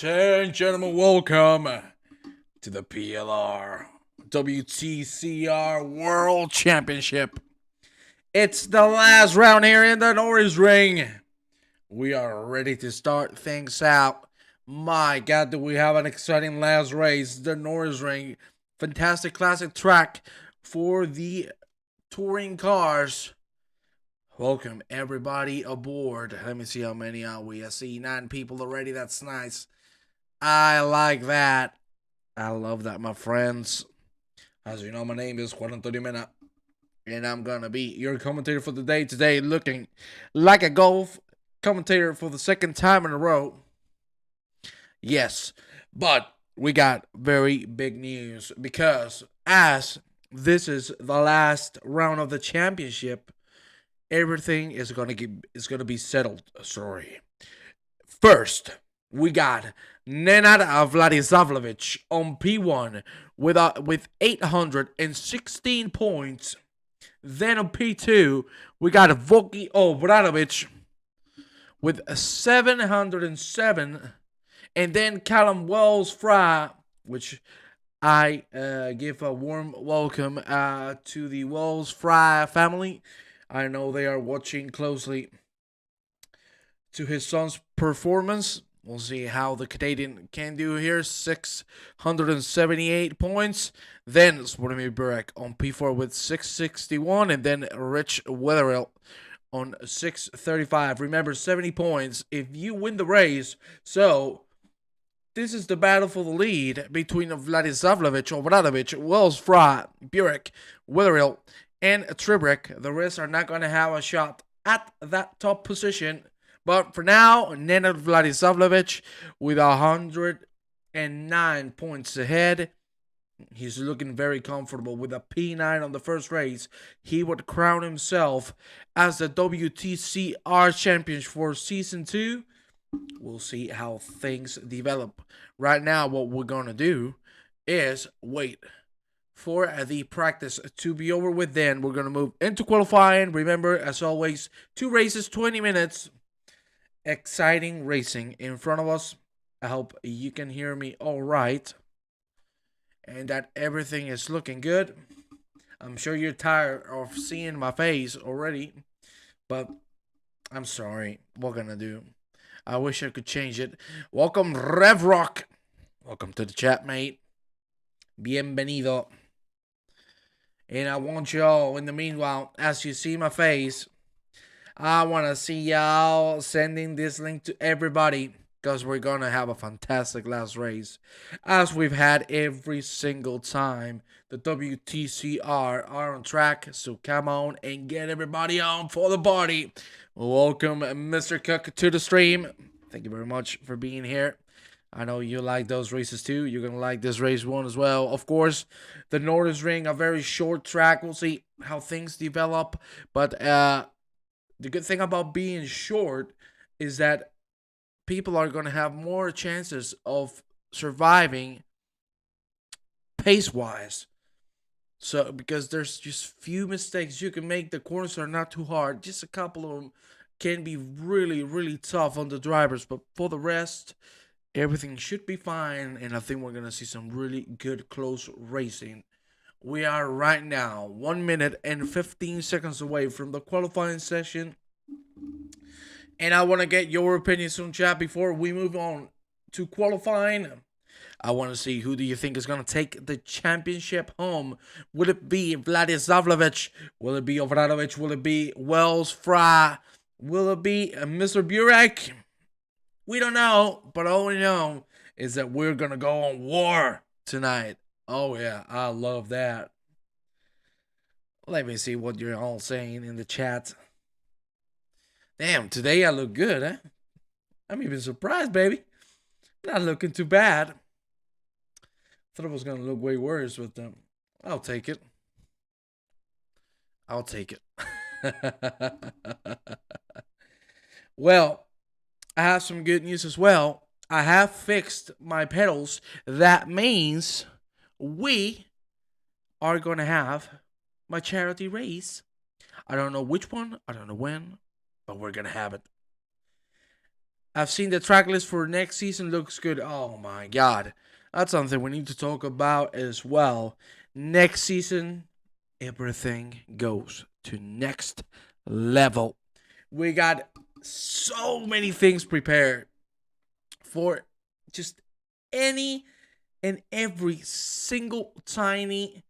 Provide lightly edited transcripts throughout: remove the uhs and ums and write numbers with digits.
Ladies and gentlemen, welcome to the PLR WTCR World Championship. It's the last round here in the Norisring. We are ready to start things out. My God, do we have an exciting last race? The Norisring, fantastic classic track for the touring cars. Welcome everybody aboard. Let me see how many are we. I see 9 people already. That's nice. I like that. I love that, my friends. As you know, my name is Juan Antonio Mena, and I'm gonna be your commentator for the day today, looking like a golf commentator for the second time in a row. Yes, but we got very big news because as this is the last round of the championship, everything is gonna be settled. Sorry. First, we got Nenad Vladislavovich on P1 with 816 points. Then on P2, we got Voki Obradovic with 707. And then Callum Wells-Fry, which I give a warm welcome to the Wells-Fry family. I know they are watching closely to his son's performance. We'll see how the Canadian can do here. 678 points. Then Sportimir Burek on P4 with 661. And then Rich Wetherill on 635. Remember, 70 points if you win the race. So this is the battle for the lead between Vladislavovich, Obradovic, Wells-Fry, Burek, Wetherill, and Tribrek. The rest are not going to have a shot at that top position. But for now, Nenad Vladislavovich with 109 points ahead. He's looking very comfortable with a P9 on the first race. He would crown himself as the WTCR champion for Season 2. We'll see how things develop. Right now, what we're going to do is wait for the practice to be over with. Then we're going to move into qualifying. Remember, as always, 2 races, 20 minutes. Exciting racing in front of us. I hope you can hear me all right and that everything is looking good. I'm sure you're tired of seeing my face already, but I'm sorry. What gonna do? I wish I could change it. Welcome, Rev Rock. Welcome to the chat, mate. Bienvenido. And I want y'all, in the meanwhile, as you see my face, I want to see y'all sending this link to everybody because we're going to have a fantastic last race as we've had every single time. The WTCR are on track, so come on and get everybody on for the party. Welcome, Mr. Cook, to the stream. Thank you very much for being here. I know you like those races too. You're going to like this race one as well. Of course, the Norisring, a very short track. We'll see how things develop, but the good thing about being short is that people are going to have more chances of surviving pace-wise. So, because there's just few mistakes you can make. The corners are not too hard. Just a couple of them can be really, really tough on the drivers. But for the rest, everything should be fine. And I think we're going to see some really good close racing. We are right now 1 minute and 15 seconds away from the qualifying session. And I want to get your opinions on chat before we move on to qualifying. I want to see who do you think is going to take the championship home. Will it be Vladislavovich? Will it be Obradovic? Will it be Wells-Fry? Will it be Mr. Burek? We don't know, but all we know is that we're going to go on war tonight. Oh, yeah, I love that. Let me see what you're all saying in the chat. Damn, today I look good, huh? I'm even surprised, baby. Not looking too bad. Thought it was going to look way worse, but I'll take it. I'll take it. Well, I have some good news as well. I have fixed my pedals. That means we are going to have my charity race. I don't know which one. I don't know when. But we're going to have it. I've seen the track list for next season. Looks good. Oh my god. That's something we need to talk about as well. Next season, everything goes to next level. We got so many things prepared for just any and every single tiny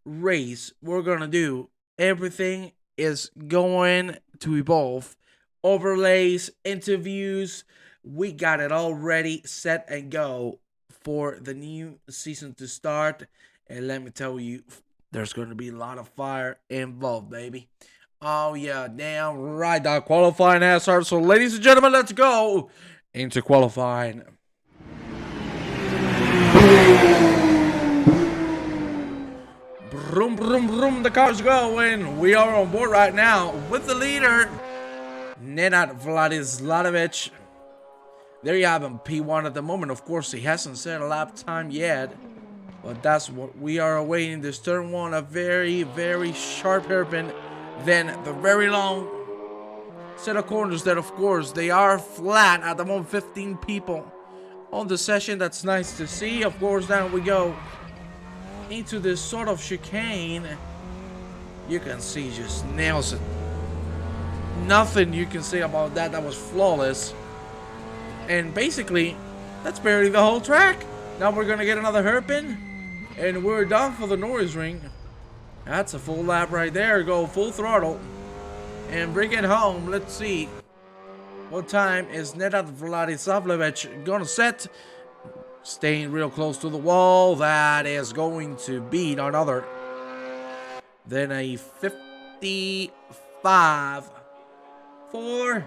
race we're gonna do. Everything is going to evolve. Overlays, interviews, we got it all ready, set, and go for the new season to start. And let me tell you, there's going to be a lot of fire involved, baby. Oh, yeah, damn right. That qualifying has started. So, ladies and gentlemen, let's go into qualifying. Vroom, vroom, vroom. The car's going. We are on board right now with the leader, Nenad Vladislavic. There you have him, P1 at the moment. Of course, he hasn't set a lap time yet, but that's what we are awaiting. This turn one, a very, very sharp hairpin. Then the very long set of corners that, of course, they are flat at the moment. 15 people on the session. That's nice to see. Of course, now we go into this sort of chicane. You can see just nails it. Nothing you can say about that. That was flawless. And basically, that's barely the whole track. Now we're gonna get another hairpin, and we're done for the Norisring. That's a full lap right there. Go full throttle and bring it home. Let's see what time is Nenad Vladislavic gonna set. Staying real close to the wall. That is going to be none other than a 55.4.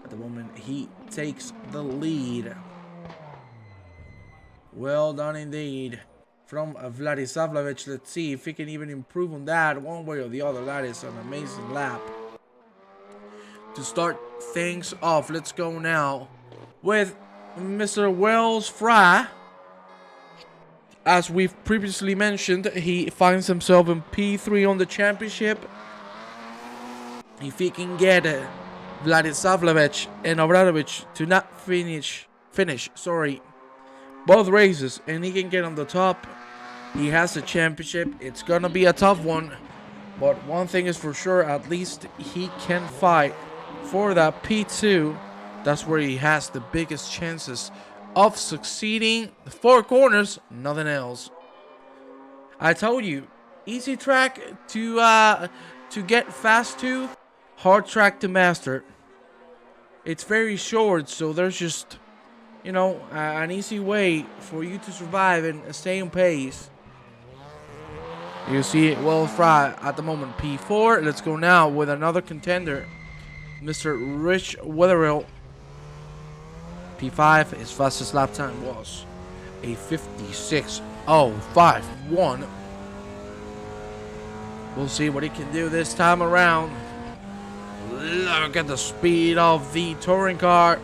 At the moment, he takes the lead. Well done indeed from Vladislavic. Let's see if he can even improve on that one way or the other. That is an amazing lap. To start things off, let's go now with Mr. Wells Fry. As we've previously mentioned, he finds himself in P3 on the championship. If he can get Vladislavic and Obradovic to not finish both races, and he can get on the top, he has the championship. It's gonna be a tough one, but one thing is for sure, at least he can fight for that P2. That's where he has the biggest chances of succeeding. The four corners, nothing else. I told you, easy track to get fast to, hard track to master. It's very short, so there's just, you know, an easy way for you to survive and stay on pace. You see it well Fry at the moment, P4. Let's go now with another contender, Mr. Rich Wetherill. P5, his fastest lap time was a 56.051. We'll see what he can do this time around. Look at the speed of the touring car.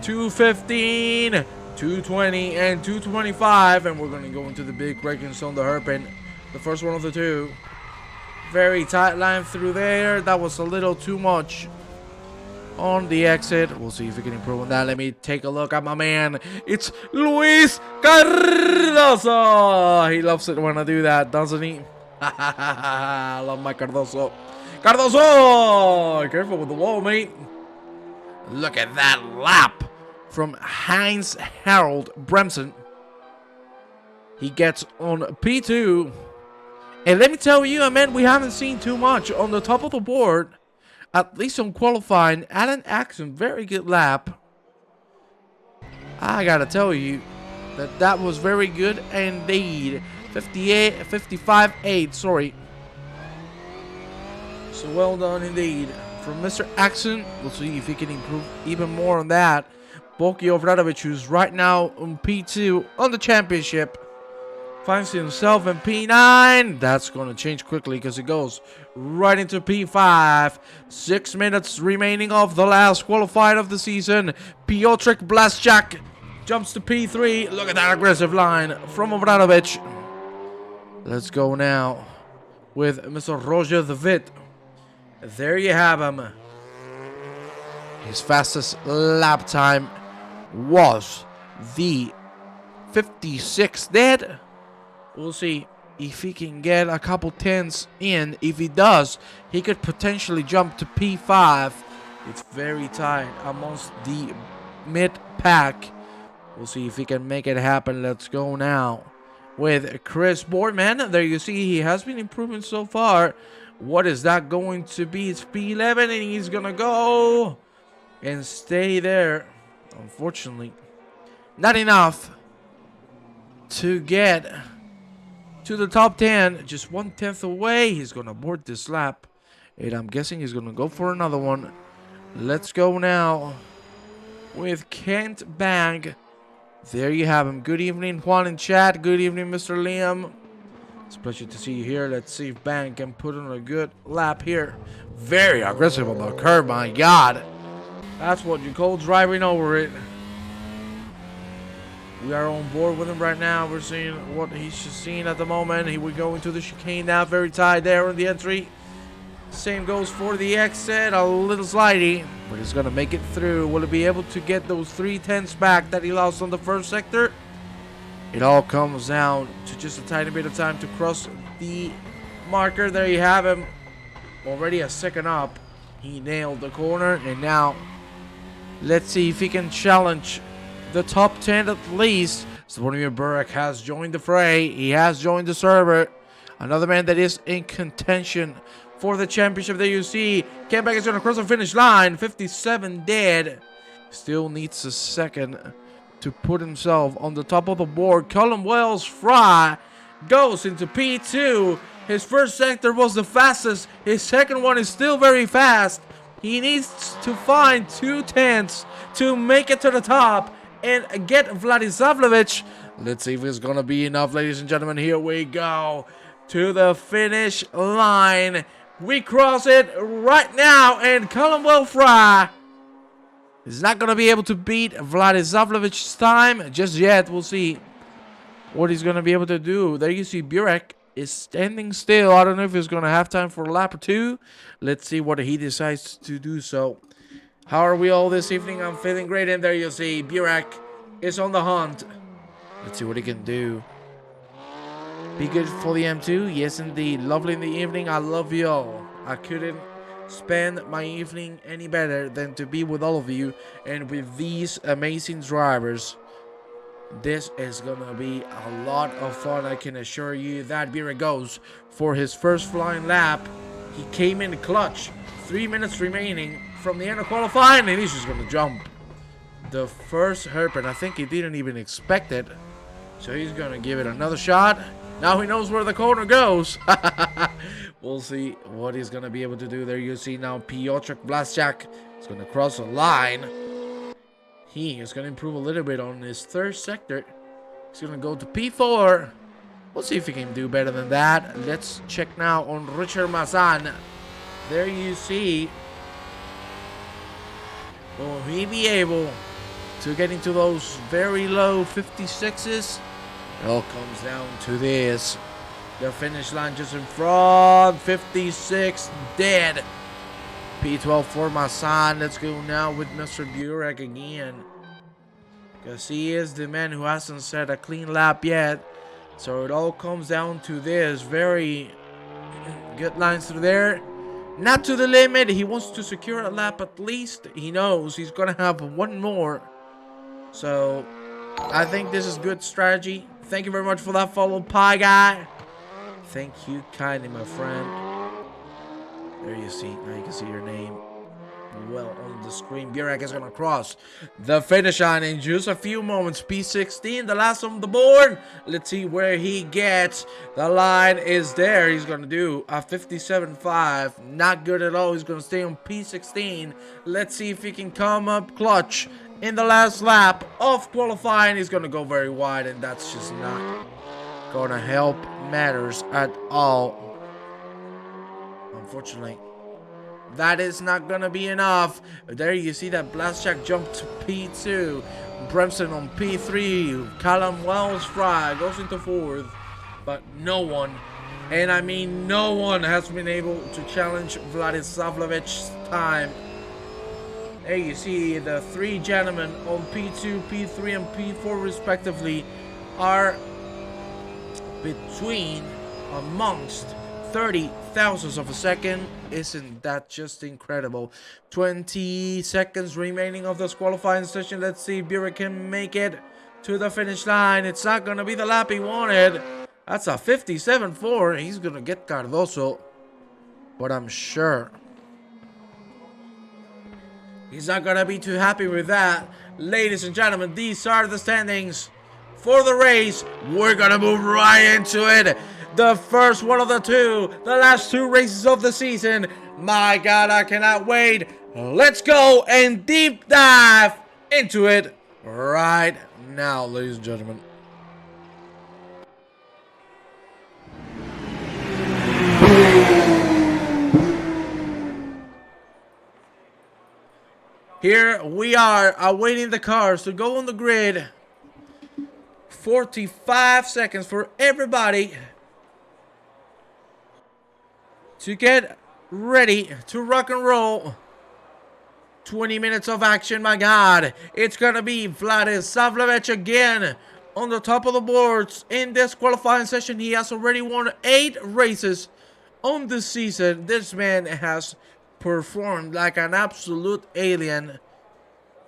215, 220, and 225. And we're going to go into the big braking zone, the hairpin. The first one of the two. Very tight line through there. That was a little too much on the exit. We'll see if we can improve on that. Let me take a look at my man. It's Luis Cardoso. He loves it when I do that, doesn't he? I love my Cardoso. Cardoso! Careful with the wall, mate. Look at that lap from Heinz Harold Bremsen. He gets on P2. And let me tell you, man, we haven't seen too much on the top of the board. At least on qualifying. Alan Axon, very good lap. I gotta tell you that was very good indeed. 55.8, sorry. So well done indeed from Mr. Axon. We'll see if he can improve even more on that. Boki Obradovic, who's right now on P2 on the championship, finds himself in P9. That's going to change quickly because it goes right into P5. 6 minutes remaining of the last qualified of the season. Piotr Blaszczak jumps to P3. Look at that aggressive line from Obradovic. Let's go now with Mr. Roger the Vit. There you have him. His fastest lap time was the 56 dead. We'll see if he can get a couple tenths in. If he does, he could potentially jump to P5. It's very tight amongst the mid pack. We'll see if he can make it happen. Let's go now with Chris Boardman. There you see he has been improving so far. What is that going to be? It's P11 and he's gonna go and stay there. Unfortunately, not enough to get to the top 10. Just 1/10 away. He's gonna board this lap, and I'm guessing he's gonna go for another one. Let's go now with Kent Bang. There you have him. Good evening, Juan in chat. Good evening, Mr. Liam. It's a pleasure to see you here. Let's see if Bang can put on a good lap here. Very aggressive on the curb, my God. That's what you call driving over it. We are on board with him right now. We're seeing what he's seeing at the moment. Here we go into the chicane now. Very tight there on the entry. Same goes for the exit. A little slidey, but he's going to make it through. Will he be able to get those 3/10 back that he lost on the first sector? It all comes down to just a tiny bit of time to cross the marker. There you have him. Already a second up. He nailed the corner, and now let's see if he can challenge the top 10 at least. Zvonimir Burek has joined the fray. He has joined the server. Another man that is in contention for the championship. There you see Kembeck is going to cross the finish line. 57 dead. Still needs a second to put himself on the top of the board. Colin Wells Fry goes into P2. His first sector was the fastest. His second one is still very fast. He needs to find 2/10 to make it to the top and get Vladislavovich. Let's see if it's going to be enough, ladies and gentlemen. Here we go to the finish line. We cross it right now, and Colin Wells Fry is not going to be able to beat Vladislavlovich's time just yet. We'll see what he's going to be able to do. There you see Burek is standing still. I don't know if he's going to have time for a lap or two. Let's see what he decides to do. So, how are we all this evening? I'm feeling great. And there you see Burek is on the hunt. Let's see what he can do. Be good for the M2. Yes, indeed. Lovely in the evening. I love you all. I couldn't spend my evening any better than to be with all of you and with these amazing drivers. This is gonna be a lot of fun, I can assure you. That Burek goes for his first flying lap. He came in clutch. 3 minutes remaining from the end of qualifying, and he's just gonna jump the first hairpin. I think he didn't even expect it, so he's gonna give it another shot. Now he knows where the corner goes. We'll see what he's going to be able to do. There you see now Piotr Blaszczak is going to cross the line. He is going to improve a little bit on his third sector. He's going to go to P4. We'll see if he can do better than that. Let's check now on Richard Mazan. There you see. Will he be able to get into those very low 56s? It all comes down to this. The finish line just in front. 56 dead. P12 for Masan. Let's go now with Mr. Burek again, because he is the man who hasn't set a clean lap yet. So it all comes down to this. Very good lines through there. Not to the limit. He wants to secure a lap at least. He knows he's going to have one more. So I think this is good strategy. Thank you very much for that follow, Pie Guy. Thank you kindly, my friend. There you see. Now you can see your name well on the screen. Burek is going to cross the finish line in just a few moments. P16, the last on the board. Let's see where he gets. The line is there. He's going to do a 57.5. Not good at all. He's going to stay on P16. Let's see if he can come up clutch in the last lap of qualifying. He's going to go very wide, and that's just not going to help matters at all. Unfortunately, that is not going to be enough. There you see that Blaszczak jumped to P2. Bremson on P3. Callum Wells Fry goes into fourth. But no one, and I mean no one, has been able to challenge Vladislavlovich's time. There you see the three gentlemen on P2, P3, and P4 respectively are between amongst 30 thousandths of a second. Isn't that just incredible? 20 seconds remaining of this qualifying session. Let's see if Burek can make it to the finish line. It's not going to be the lap he wanted. That's a 57.4. He's going to get Cardoso, but I'm sure he's not going to be too happy with that. Ladies and gentlemen, these are the standings for the race. We're going to move right into it. The first one of the two, the last two races of the season. My God, I cannot wait. Let's go and deep dive into it right now, ladies and gentlemen. Here we are awaiting the cars to go on the grid. 45 seconds for everybody to get ready to rock and roll. 20 minutes of action, my God. It's going to be Vladislav again on the top of the boards in this qualifying session. He has already won 8 races on this season. This man has performed like an absolute alien.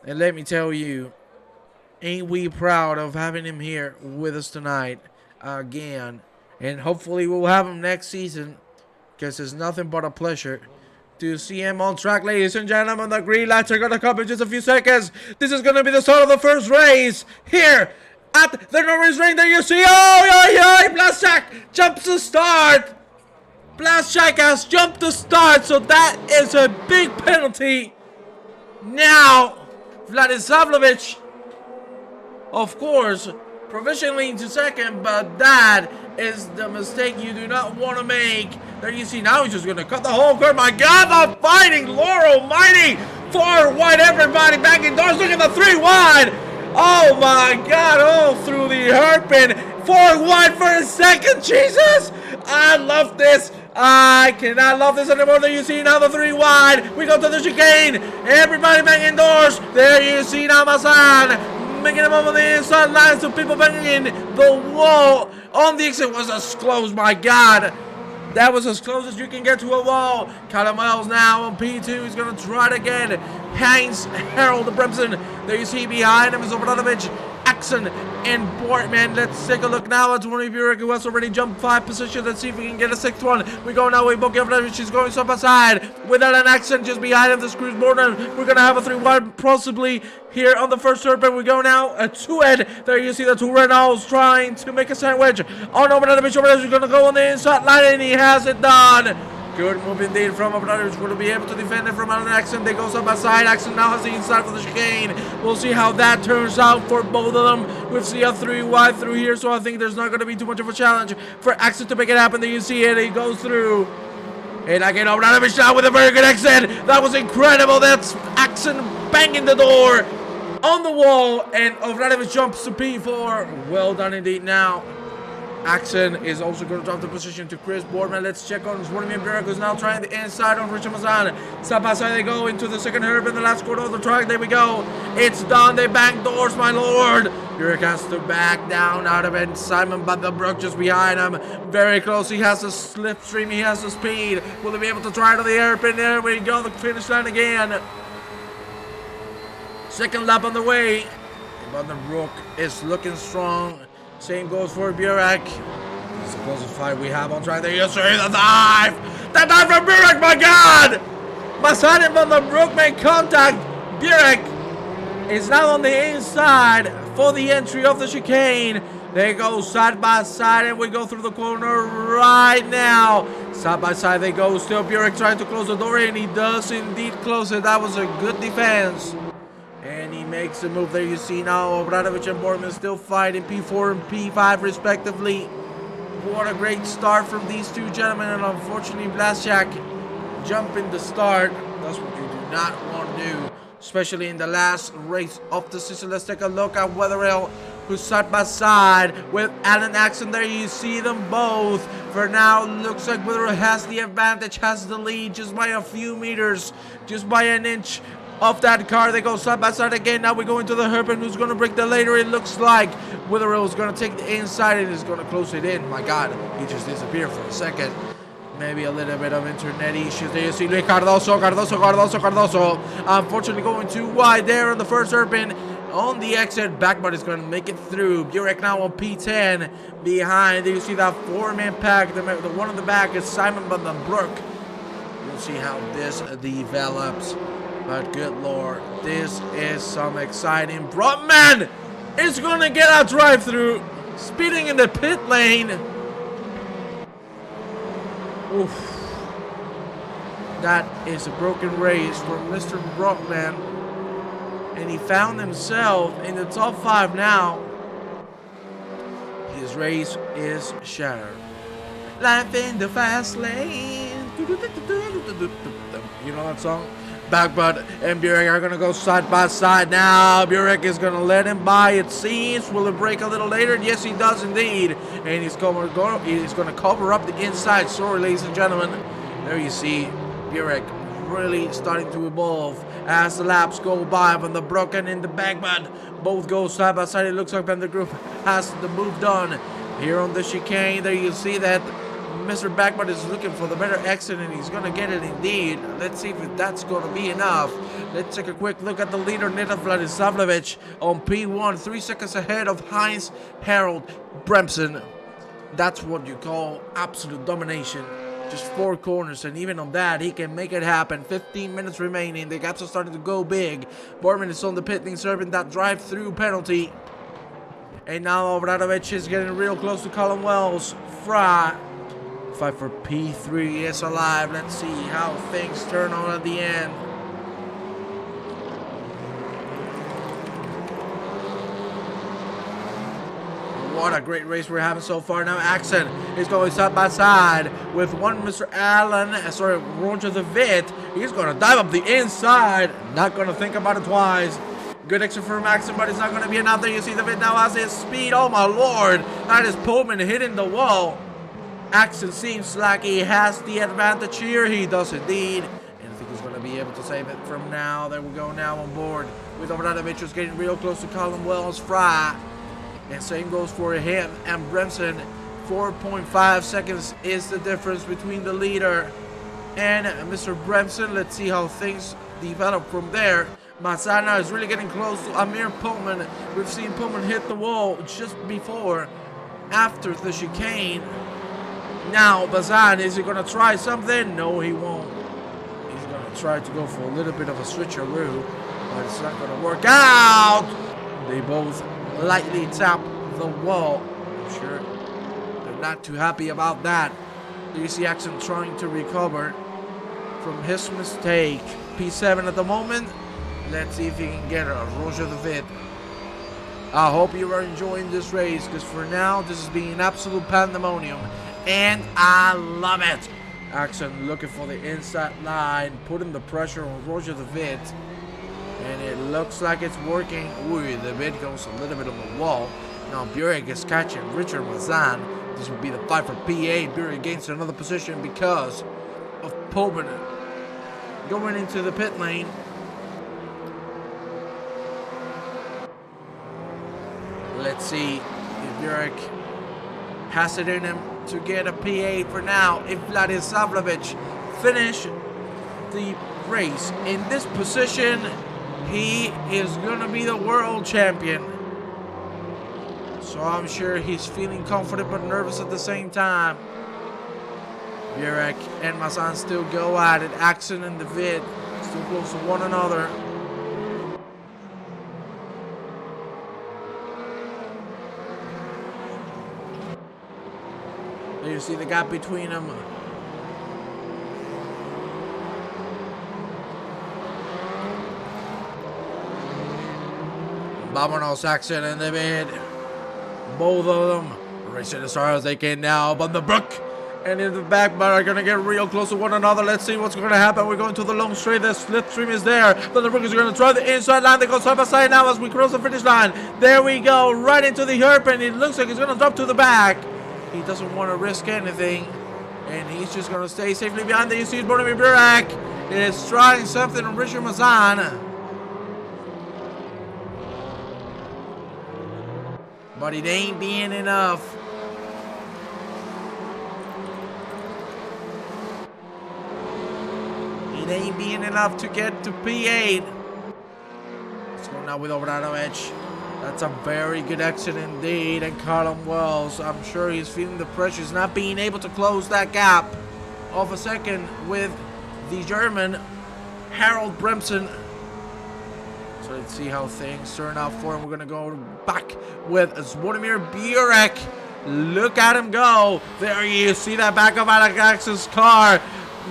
And let me tell you, ain't we proud of having him here with us tonight again. And hopefully we'll have him next season, because it's nothing but a pleasure to see him on track. Ladies and gentlemen, the green lights are going to come in just a few seconds. This is going to be the start of the first race here at the Norisring. There you see, Blaszczak jumps the start. Blaszczak has jumped the start, so that is a big penalty. Now, Vladislav, of course, provisionally into second, but that is the mistake you do not want to make. There you see, now he's just going to cut the whole curve. My God, the fighting Lord Almighty. 4 wide, everybody back indoors. Look at the 3 wide. Oh my God, all through the hairpin. 4 wide for a second, Jesus. I love this. I cannot love this anymore. There you see now the 3 wide. We go to the chicane. Everybody back indoors. There you see now Mazan making him over the inside line. So people banging in the wall on the exit was as close. My God, that was as close as you can get to a wall. Callum Wells now on P2. He's going to try it again. Heinz, Harold Bremson. There you see behind him is Obradovic, Axon, and Bortman. Let's take a look now at Tony Burek, who has already jumped 5 positions. Let's see if we can get a 6th one. We go now with Boki Obradovic. He's going side by side with Alan Axon just behind him. The screws Bortman. We're going to have a 3 wide possibly here on the first turn. We go now a 2-head. There you see the 2 Renaults trying to make a sandwich on Obradovic. Obradovic is going to go on the inside line, and he has it done. Good move indeed from Obradovic. Will be able to defend it from Alan Axon. They go side by side. Axon now has the inside for the chicane. We'll see how that turns out for both of them. We'll see a 3 wide through here, so I think there's not going to be too much of a challenge for Axon to make it happen. There you see it. He goes through. And again, Obradovic now with a very good exit. That was incredible. That's Axon banging the door on the wall. And Obradovic jumps to P4. Well done indeed now. Axon is also going to drop the position to Chris Boardman. Let's check on Zvormir Burek, who's now trying the inside on Richard Mazan. Side by side they go into the second herb in the last quarter of the track. There we go. It's done. They bang doors, my lord. Burek has to back down out of it. Simon Butterbrook just behind him. Very close. He has the slipstream. He has the speed. Will he be able to try to the hairpin? There we go. The finish line again. Second lap on the way. Butterbrook is looking strong. Same goes for Burek. It's the closest fight we have on track. There you see the dive! The dive from Burek, my God! Mazan and Butterbrook make contact. Burek is now on the inside for the entry of the chicane. They go side by side, and we go through the corner right now. Side by side they go. Still Burek trying to close the door, and he does indeed close it. That was a good defense. And he makes a move. There you see now Obradovic and Bortman still fighting P4 and P5 respectively. What a great start from these two gentlemen. And unfortunately Blaszczak jumping the start. That's what you do not want to do, especially in the last race of the season. Let's take a look at Weatherill, who's side by side with Alan Axon. There you see them both. For now, looks like Weatherill has the advantage, has the lead just by a few meters, just by an inch of that car. They go side by side again. Now we go into the hairpin. Who's going to break the later? It looks like Witherell's going to take the inside and is going to close it in. My God, he just disappeared for a second. Maybe a little bit of internet issues. There you see Cardoso. Unfortunately going too wide there on the first hairpin. On the exit, Backbutt is going to make it through. Burek now on P10 behind. There you see that four-man pack. The one on the back is Simon Van den Broek. We'll see how this develops. But good lord, this is some exciting. Brotman is going to get a drive-through. Speeding in the pit lane. Oof. That is a broken race for Mr. Brotman. And he found himself in the top 5 now. His race is shattered. Life in the fast lane. You know that song? Backbutt and Burek are going to go side by side now. Burek is going to let him by, it seems. Will it break a little later? Yes, he does indeed. And he's going to cover up the inside. Sorry, ladies and gentlemen. There you see Burek really starting to evolve as the laps go by. Van den Broek and in the Backbutt both go side by side. It looks like Van der Group has the move done here on the chicane. There you see that Mr. Backbutt is looking for the better exit, and he's going to get it indeed. Let's see if that's going to be enough. Let's take a quick look at the leader, Nita Vladislavovich, on P1, 3 seconds ahead of Heinz Harold Bremsen. That's what you call absolute domination. Just 4 corners, and even on that, he can make it happen. 15 minutes remaining. The gaps are starting to go big. Borman is on the pit lane, serving that drive-through penalty. And now Obradovic is getting real close to Colin Wells. Fry. Fight for P3 is alive. Let's see how things turn on at the end. What a great race we're having so far. Now Axon is going side by side with one Mr. Roger the Vit. He's going to dive up the inside. Not going to think about it twice. Good exit from Axon, but it's not going to be enough. There you see the Vit now has his speed. Oh my lord. That is Pullman hitting the wall. Axon seems like he has the advantage here. He does indeed. And I think he's going to be able to save it from now. There we go now on board with Obradovic, who's getting real close to Colin Wells. Fry. And same goes for him and Bremsen. 4.5 seconds is the difference between the leader and Mr. Bremsen. Let's see how things develop from there. Mazana is really getting close to Amir Pullman. We've seen Pullman hit the wall just before, after the chicane. Now, Bazan, is he going to try something? No, he won't. He's going to try to go for a little bit of a switcheroo, but it's not going to work out. They both lightly tap the wall. I'm sure they're not too happy about that. You see Axon trying to recover from his mistake. P7 at the moment. Let's see if he can get a Roger the Vit. I hope you are enjoying this race, because for now, this is being absolute pandemonium. And I love it. Axon looking for the inside line, putting the pressure on Roger the Vit. And it looks like it's working. Ooh, the Vit goes a little bit on the wall. Now Burek is catching Richard Mazan. This will be the fight for P8. Burek gains another position because of Pullman going into the pit lane. Let's see if Burek has it in him to get a P8 for now. If Vladislavovich finish the race in this position, he is going to be the world champion. So I'm sure he's feeling confident but nervous at the same time. Burek and Mazan still go at it. Axon and the Vit still close to one another. There you see the gap between them. Vámonos, Axon and the Vit. Both of them racing as hard as they can now. But the Brook and in the back bar are going to get real close to one another. Let's see what's going to happen. We're going to the long straight. The slipstream is there. But the Brook is going to try the inside line. They go side by side now as we cross the finish line. There we go. Right into the hairpin. It looks like he's going to drop to the back. He doesn't want to risk anything. And he's just going to stay safely behind. There you see Barnaby Burek. is trying something on Richard Mazan. But it ain't being enough. It ain't being enough to get to P8. Let's go now with Obradovic. That's a very good exit indeed. And Callum Wells, I'm sure he's feeling the pressure. He's not being able to close that gap of a second with the German Harold Bremsen. So let's see how things turn out for him. We're going to go back with Zvonimir Burek. Look at him go. There you see that back of Alex's car.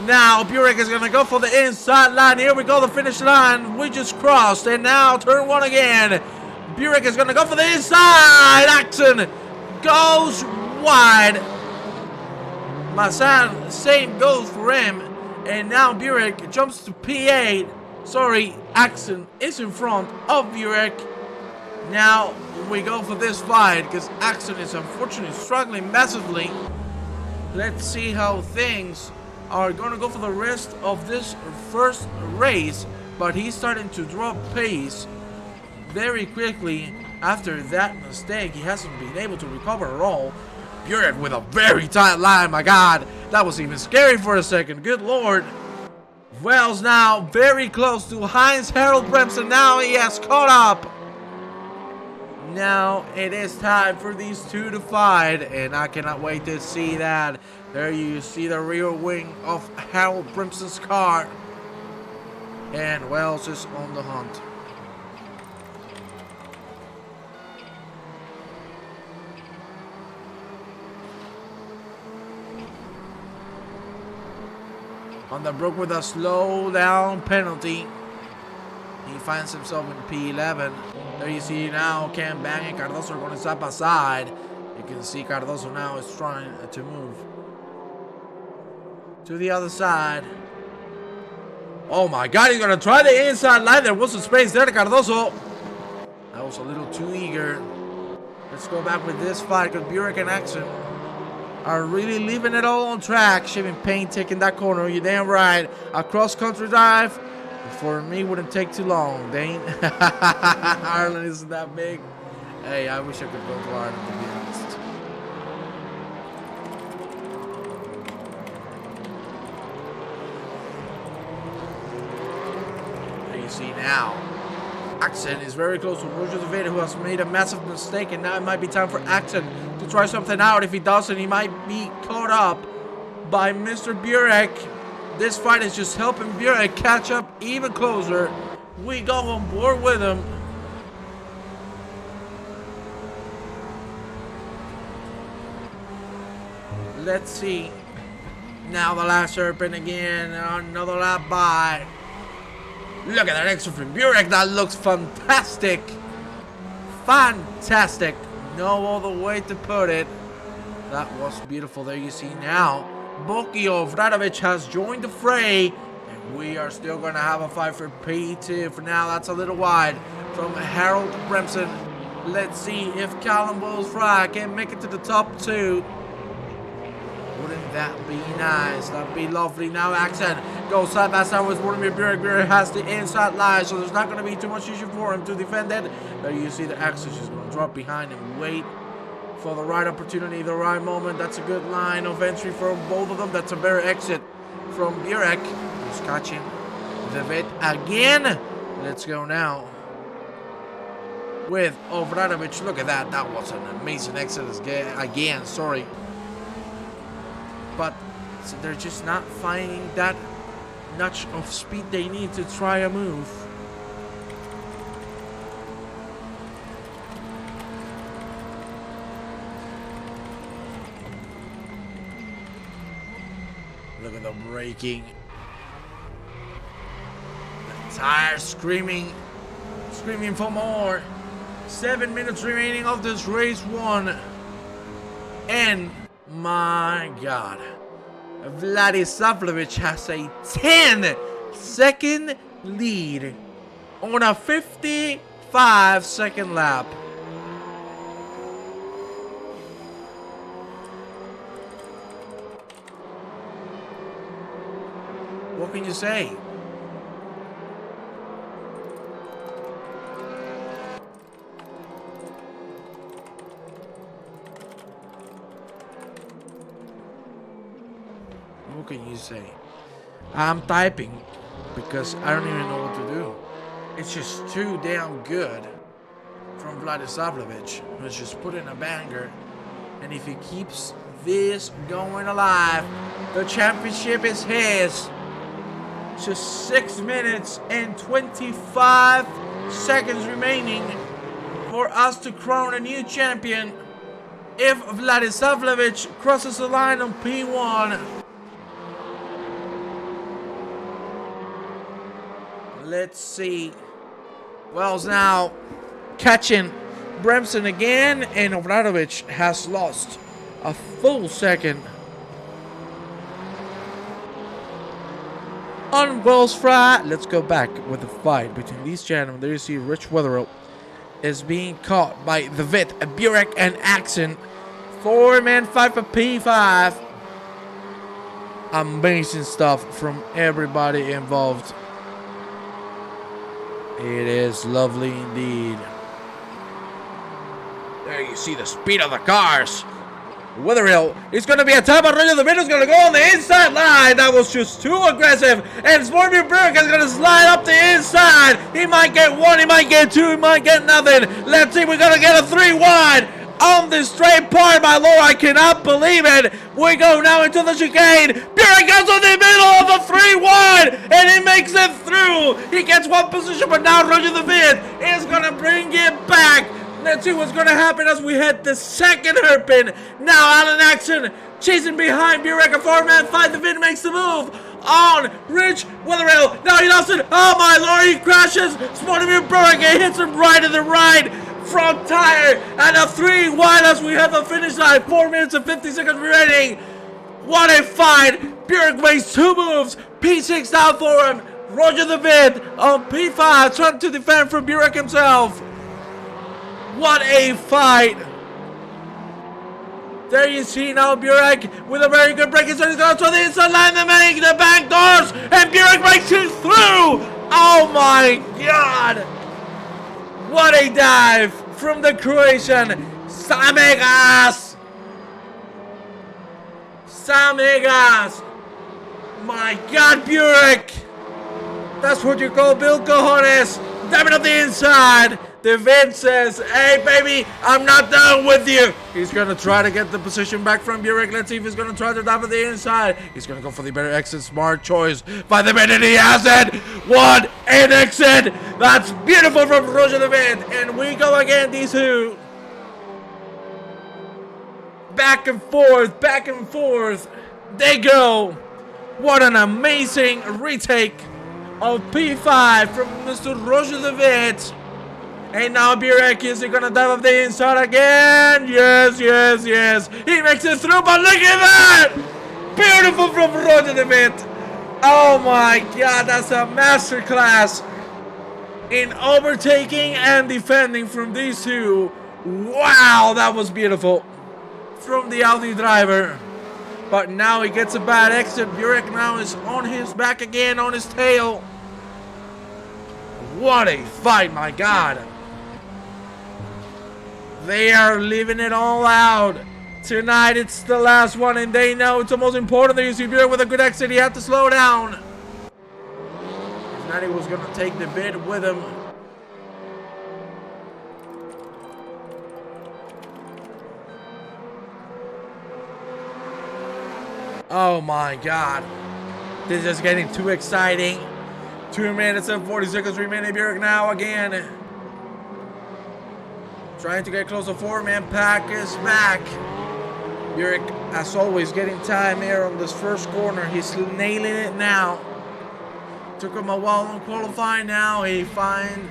Now Burek is going to go for the inside line. Here we go, the finish line. We just crossed. And now turn one again. Burek is going to go for the inside. Axon goes wide. Mazan, same goes for him. And now Burek jumps to P8. Sorry, Axon is in front of Burek. Now we go for this fight because Axon is unfortunately struggling massively. Let's see how things are going to go for the rest of this first race. But he's starting to drop pace very quickly after that mistake. He hasn't been able to recover at all. Burek with a very tight line. My God, that was even scary for a second. Good Lord. Wells now very close to Heinz Harold Bremsen. Now he has caught up. Now it is time for these two to fight, and I cannot wait to see that. There you see the rear wing of Harold Bremsen's car, and Wells is on the hunt. On the brook with a slow down penalty. He finds himself in P11. There you see now Cam Bang and Cardoso are going side by side. You can see Cardoso now is trying to move to the other side. Oh my God, he's going to try the inside line. There was some space there to Cardoso. That was a little too eager. Let's go back with this fight because Burek and Axon are really leaving it all on track. Shaving Payne taking that corner. You're damn right. A cross-country drive for me wouldn't take too long. Dane. Ireland isn't that big. Hey, I wish I could go to Ireland, to be honest. There you see now. Axon is very close to Roger de Veda, who has made a massive mistake, and now it might be time for Axon to try something out. If he doesn't, he might be caught up by Mr. Burek. This fight is just helping Burek catch up even closer. We go on board with him. Let's see. Now the last serpent again. Another lap by. Look at that extra from Burek. That looks fantastic. Fantastic. No other way to put it. That was beautiful. There you see now. Bokio Vradovic has joined the fray. And we are still going to have a fight for P2. For now, that's a little wide from Harold Bremsen. Let's see if Callum Wills-Fry can make it to the top two. Wouldn't that be nice? That'd be lovely. Now Axon goes side by side with Zvonimir Burek. Burek has the inside line, so there's not going to be too much issue for him to defend it. There you see the Axon is going to drop behind and wait for the right opportunity, the right moment. That's a good line of entry from both of them. That's a better exit from Burek. He's catching the vet again. Let's go now with Obradovic. Look at that. That was an amazing exit again. Sorry. But so they're just not finding that notch of speed they need to try a move. Look at the braking. The tires screaming for more. 7 minutes remaining of this race one. And my God, Vladislavovich has a 10-second lead on a 55-second lap. What can you say? What can you say? I'm typing because I don't even know what to do. It's just too damn good from Vladislavovich, who's just put in a banger. And if he keeps this going alive, the championship is his. Just 6 minutes and 25 seconds remaining for us to crown a new champion. If Vladislavovich crosses the line on P1, let's see. Wells now catching Bremson again, and Obradovic has lost a full second on Wells Fry. Let's go back with the fight between these gentlemen. There you see Rich Wetherill is being caught by the Vit, Burek, and Axon. 4-man fight for P5. Amazing stuff from everybody involved. It is lovely indeed. There you see the speed of the cars. Wetherill is going to be a top, but Roger the Vit is going to go on the inside line. That was just too aggressive. And Sporty Burke is going to slide up the inside. He might get one, he might get two, he might get nothing. Let's see, we're going to get a 3 wide on this straight part, my lord. I cannot believe it. We go now into the chicane. Burke goes on the middle of the 3 wide, and he makes it through. He gets one position, but now Roger the Vit is going to bring it back. Let's see what's going to happen as we hit the second hairpin. Now Alan Axon chasing behind Burek. A 4-man fight. The Vit makes the move on Rich Wetherill. Now he lost it. Oh my lord, he crashes. Sporty Burek hits him right in the right front tire. And a 3 wide as we hit the finish line. 4 minutes and 50 seconds remaining. What a fight. Burek makes 2 moves. P6 down for him. Roger the Vit on P5 trying to defend from Burek himself. What a fight! There you see now Burek with a very good break. He's going to the inside line and make the back doors, and Burek makes it through! Oh my god! What a dive from the Croatian Samegas! Samegas! My god, Burek! That's what you call Bill Cojones! Diving up the inside! The Vit says, hey baby, I'm not done with you. He's going to try to get the position back from Burek. Let's see if he's going to try to dive at the inside. He's going to go for the better exit. Smart choice by the Vit, and he has it. What an exit. That's beautiful from Roger the Vit. And we go again, these two. Back and forth, back and forth. They go. What an amazing retake of P5 from Mr. Roger the Vit. And now Burek, is he gonna dive up the inside again? Yes, yes, yes. He makes it through, but look at that! Beautiful from Roger the Vit. Oh my god, that's a masterclass in overtaking and defending from these two. Wow, that was beautiful from the Audi driver. But now he gets a bad exit. Burek now is on his back again, on his tail. What a fight, my god. They are leaving it all out. Tonight it's the last one, and they know it's the most important. There you see Burek with a good exit. He had to slow down. Now he was going to take the Vit with him. Oh my god. This is getting too exciting. 2 minutes and 40 seconds remaining. Burek now again trying to get close. A 4-man pack is back. Burek, as always, getting time here on this first corner. He's nailing it now. Took him a while on qualifying. Now he found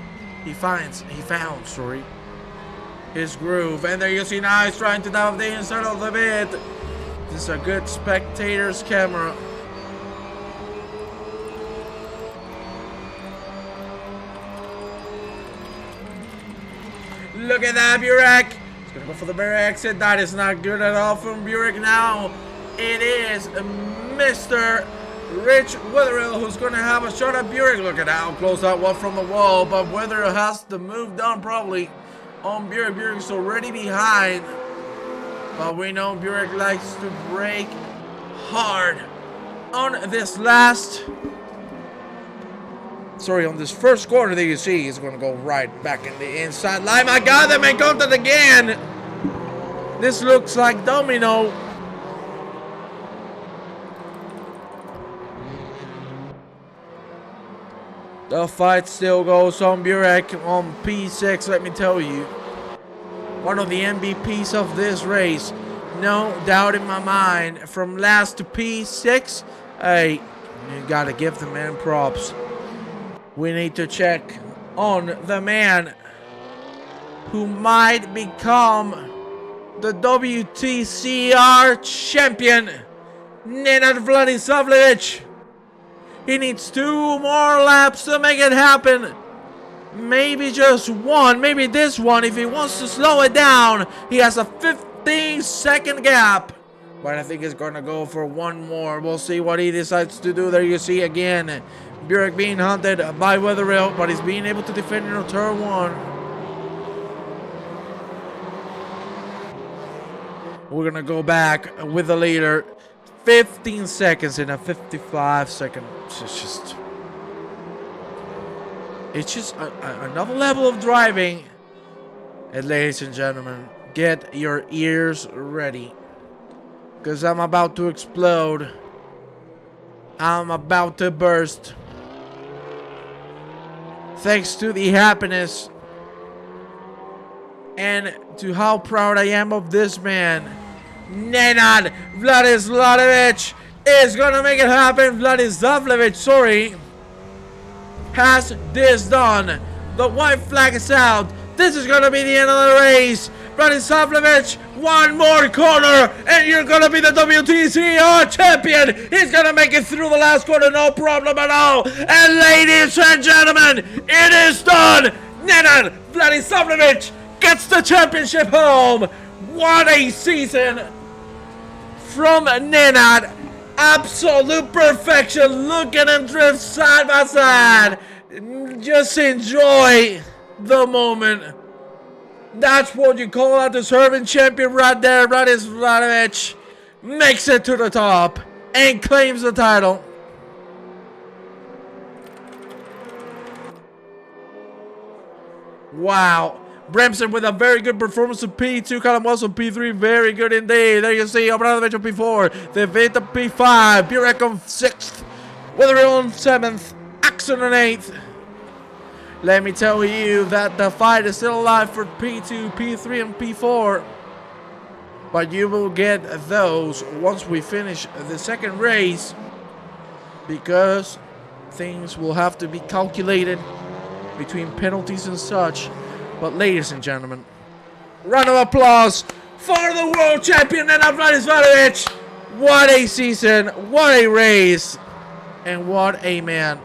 his groove. And there you see now he's trying to dive the inside of the Vit. This is a good spectator's camera. Look at that, Burek. He's gonna go for the better exit. That is not good at all from Burek now. It is Mr. Rich Wetherill, who's going to have a shot at Burek. Look at how close that was from the wall. But Wetherill has the move done probably on Burek. Burek's already behind. But we know Burek likes to brake hard on this on this first corner that you see. He's going to go right back in the inside line. My God, they make contact again. This looks like domino. The fight still goes on. Burek on P6, let me tell you. One of the MVPs of this race. No doubt in my mind. From last to P6, hey, you gotta give the man props. We need to check on the man who might become the WTCR champion, Nenad Vladislavljevic. He needs 2 more laps to make it happen. Maybe just one, maybe this one. If he wants to slow it down, he has a 15-second gap. But I think he's going to go for one more. We'll see what he decides to do. There you see again, Burek being hunted by Wetherill, but he's being able to defend in turn 1. We're going to go back with the leader. 15 seconds in a 55-second. It's just another level of driving. And ladies and gentlemen, get your ears ready, because I'm about to explode. I'm about to burst. Thanks to the happiness and to how proud I am of this man, Nenad Vladislavljevic is gonna make it happen. Vladislavljevic, sorry, has this done. The white flag is out. This is gonna be the end of the race. Vladislavljevic, one more corner, and you're gonna be the WTCR champion. He's gonna make it through the last corner, no problem at all. And ladies and gentlemen, it is done. Nenad Vladislavljevic gets the championship home. What a season from Nenad. Absolute perfection. Look at them drift side by side. Just enjoy the moment. That's what you call a deserving champion right there. Vladislavljevic makes it to the top and claims the title. Wow. Bremsen with a very good performance of P2. Callum was on P3. Very good indeed. There you see Obradovic on P4. The Vita P5. Burek on 6th. Wetherill on 7th. Axon on 8th. Let me tell you that the fight is still alive for P2, P3, and P4. But you will get those once we finish the second race, because things will have to be calculated between penalties and such. But ladies and gentlemen, round of applause for the world champion Nenad Vladislavljevic. What a season, what a race, and what a man.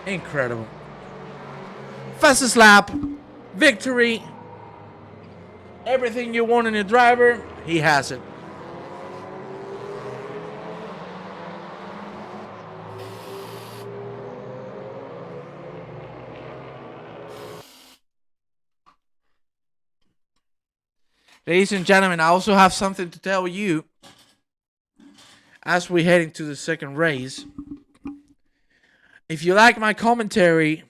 Incredible. Fastest lap, victory, everything you want in a driver, he has it. Ladies and gentlemen, I also have something to tell you as we head into the second race. If you like my commentary,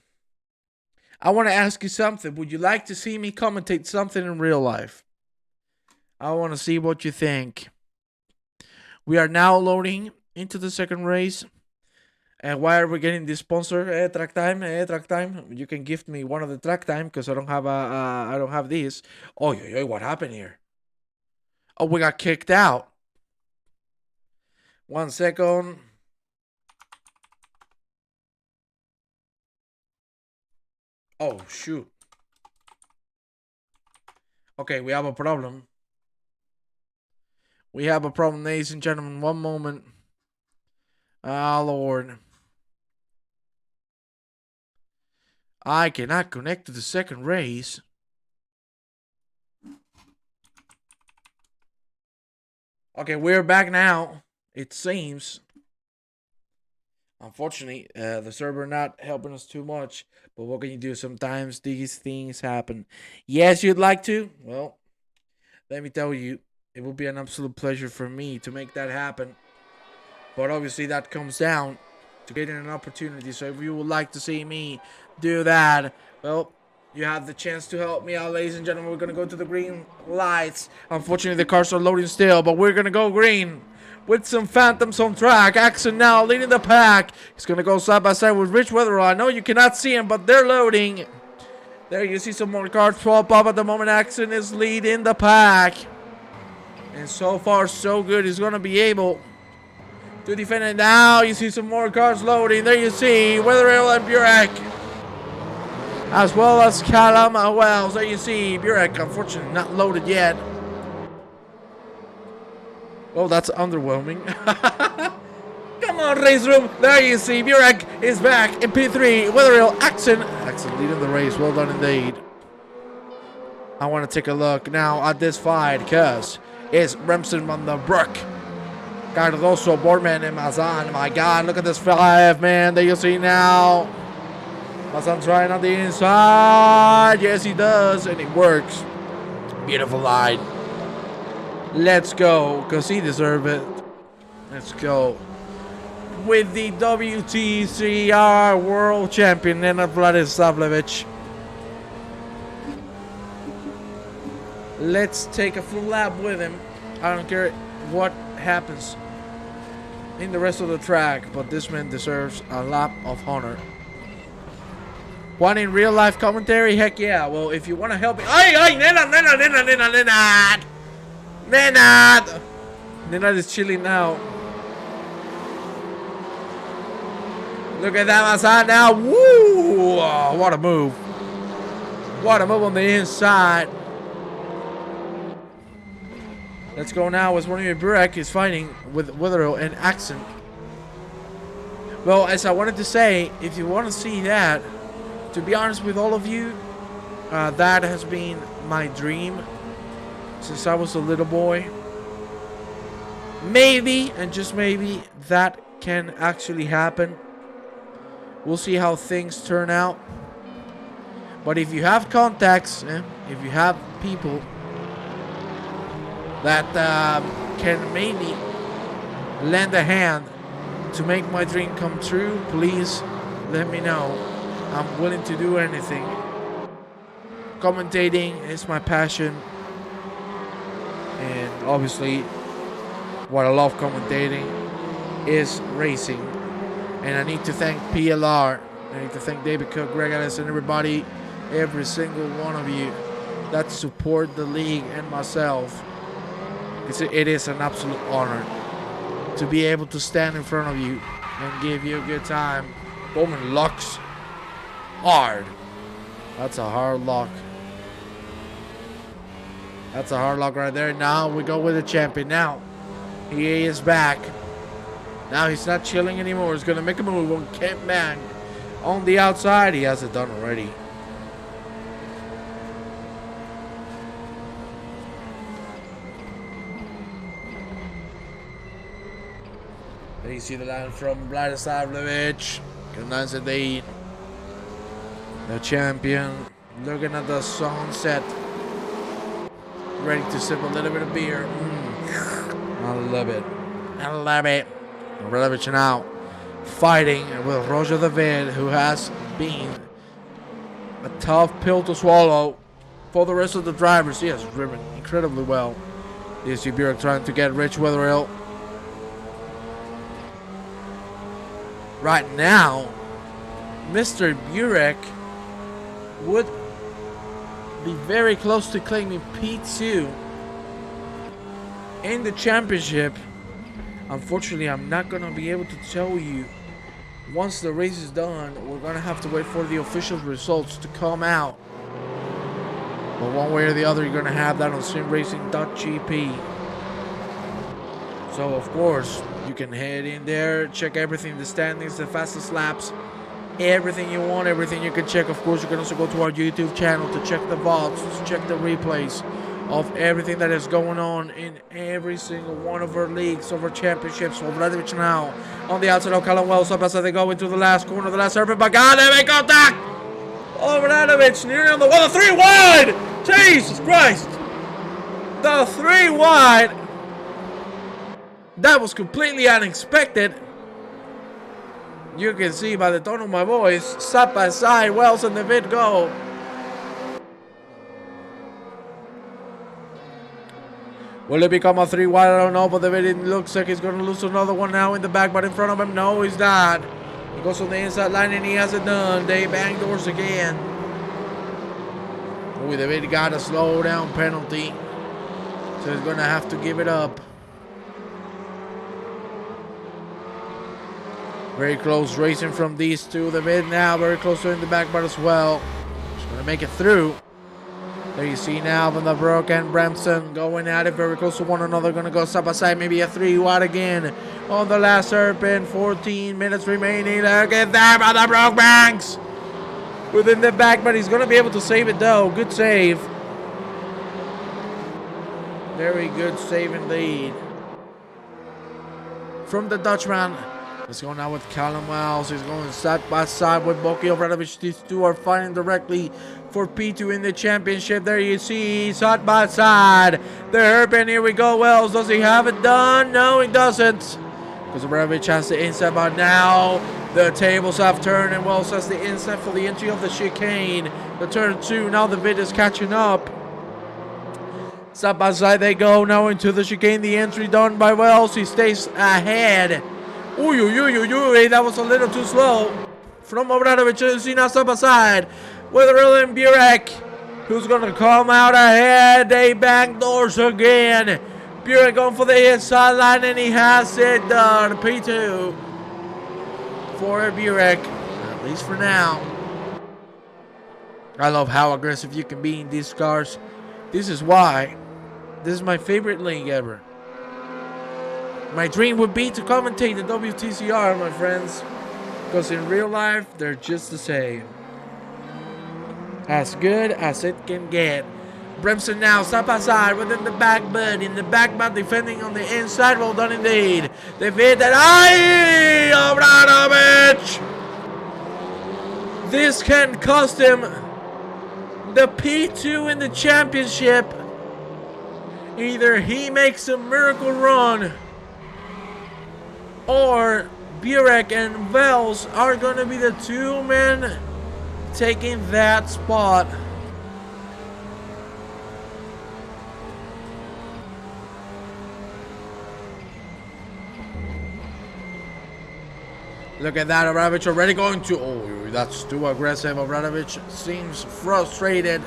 I want to ask you something. Would you like to see me commentate something in real life? I want to see what you think. We are now loading into the second race. And why are we getting this sponsor? Track time, track time. You can gift me one of the track time because I don't have this. Oh, what happened here? Oh, we got kicked out. 1 second. Oh, shoot. Okay, we have a problem. We have a problem, ladies and gentlemen. One moment. Ah, Lord. I cannot connect to the second race. Okay, we're back now. It seems. Unfortunately, the server not helping us too much. But what can you do? Sometimes these things happen. Yes, you'd like to? Well, let me tell you, it will be an absolute pleasure for me to make that happen. But obviously, that comes down to getting an opportunity. So if you would like to see me do that, well, you have the chance to help me out, ladies and gentlemen. We're going to go to the green lights. Unfortunately, the cars are loading still, but we're going to go green with some phantoms on track. Axon now leading the pack. He's going to go side by side with Rich Weatherall. I know you cannot see him, but they're loading. There you see some more cars pop up at the moment. Axon is leading the pack. And so far, so good. He's going to be able to defend it now. You see some more cars loading. There you see Weatherall and Burek, as well as Callum Wells. There you see Burek, unfortunately not loaded yet. Well, that's underwhelming. Come on, RaceRoom. There you see Burek is back in P3. Weatherall, Axon leading the race. Well done indeed. I want to take a look now at this fight because it's Remsen van der Broek, Cardoso, Boardman, and Mazan. My God, look at this 5-man that you see now. Mazan trying on the inside. Yes, he does, and it works. Beautiful line. Let's go, because he deserves it. Let's go. With the WTCR World Champion, Nenad Vladislavljevic. Let's take a full lap with him. I don't care what happens in the rest of the track, but this man deserves a lap of honor. One in real life commentary? Heck yeah. Well, if you want to help me. Hey, Nenad! Nenad is chilling now. Look at that Mazan now. Woo! Oh, what a move. What a move on the inside. Let's go now as Ronnie Burek is fighting with Weatherall and Axon. Well, as I wanted to say, if you want to see that, to be honest with all of you, that has been my dream since I was a little boy. Maybe, and just maybe, that can actually happen. We'll see how things turn out. But if you have contacts, if you have people that can maybe lend a hand to make my dream come true, please let me know. I'm willing to do anything. Commentating is my passion, and obviously what I love commentating is racing. And I need to thank PLR, I need to thank David Cook, Greg Ellis, and everybody, every single one of you that support the league and myself. It is an absolute honor to be able to stand in front of you and give you a good time. Bowman locks hard. That's a hard lock. That's a hard lock right there. Now we go with the champion. Now he is back. Now he's not chilling anymore. He's going to make a move on Kent Man on the outside. He has it done already. There you see the line from Vladislavljevic. Good nice indeed. The champion looking at the sunset. Ready to sip a little bit of beer. I love it. I love it. Vladislavljevic now fighting with Roger David, who has been a tough pill to swallow for the rest of the drivers. He has driven incredibly well. You see Burek trying to get Rich Weatherall. Right now, Mr. Burek would be very close to claiming P2 in the championship. Unfortunately, I'm not going to be able to tell you. Once the race is done, we're going to have to wait for the official results to come out. But one way or the other, you're going to have that on simracing.gp. So, of course, you can head in there, check everything, the standings, the fastest laps, everything you want, everything you can check. Of course, you can also go to our YouTube channel to check the VODs, to check the replays of everything that is going on in every single one of our leagues, of our championships. So Vladimir now on the outside of Callum Wells up as they go into the last corner, the last serpent. But God, they make contact! Oh, Vladimir nearly on the wall. The 3 wide! Jesus Christ! The 3 wide! That was completely unexpected. You can see by the tone of my voice, side by side, Wells and David go. Will it become a 3 wide? I don't know, but David looks like he's going to lose another one now in the back, but in front of him, no, he's not. He goes on the inside line and he has it done. They bang doors again. Oh, David got a slow down penalty, so he's going to have to give it up. Very close racing from these two. The mid now very close to in the back bar as well. Just going to make it through. There you see now Van der Broek and Bremson going at it very close to one another. Going to go side by side. Maybe a 3 wide again on the last serpent. 14 minutes remaining. Look at that. Van der Broek banks within the back, but he's going to be able to save it though. Good save. Very good save indeed from the Dutchman. Let's go now with Callum Wells. He's going side by side with Boki Obradovic. These two are fighting directly for P2 in the championship. There you see, side by side. The hairpin, here we go. Wells, does he have it done? No, he doesn't. Because Obradovic has the inside, but now the tables have turned and Wells has the inside for the entry of the chicane. The turn 2, now the vid is catching up. Side by side they go now into the chicane. The entry done by Wells. He stays ahead. Ooh, that was a little too slow. From Obradovic, you see now side by side with Rylan Burek, who's going to come out ahead. They bang doors again. Burek going for the inside line, and he has it done. P2 for Burek, at least for now. I love how aggressive you can be in these cars. This is why this is my favorite league ever. My dream would be to commentate the WTCR, my friends, because in real life, they're just the same. As good as it can get. Bremson now, side by side, within the back bud. In the back bud, defending on the inside. Well done indeed. They've hit that. Aye! Obradovic! This can cost him the P2 in the championship. Either he makes a miracle run, or Burek and Wells are going to be the 2 men taking that spot. Look at that, Obradovic already going to... Oh, that's too aggressive. Obradovic seems frustrated.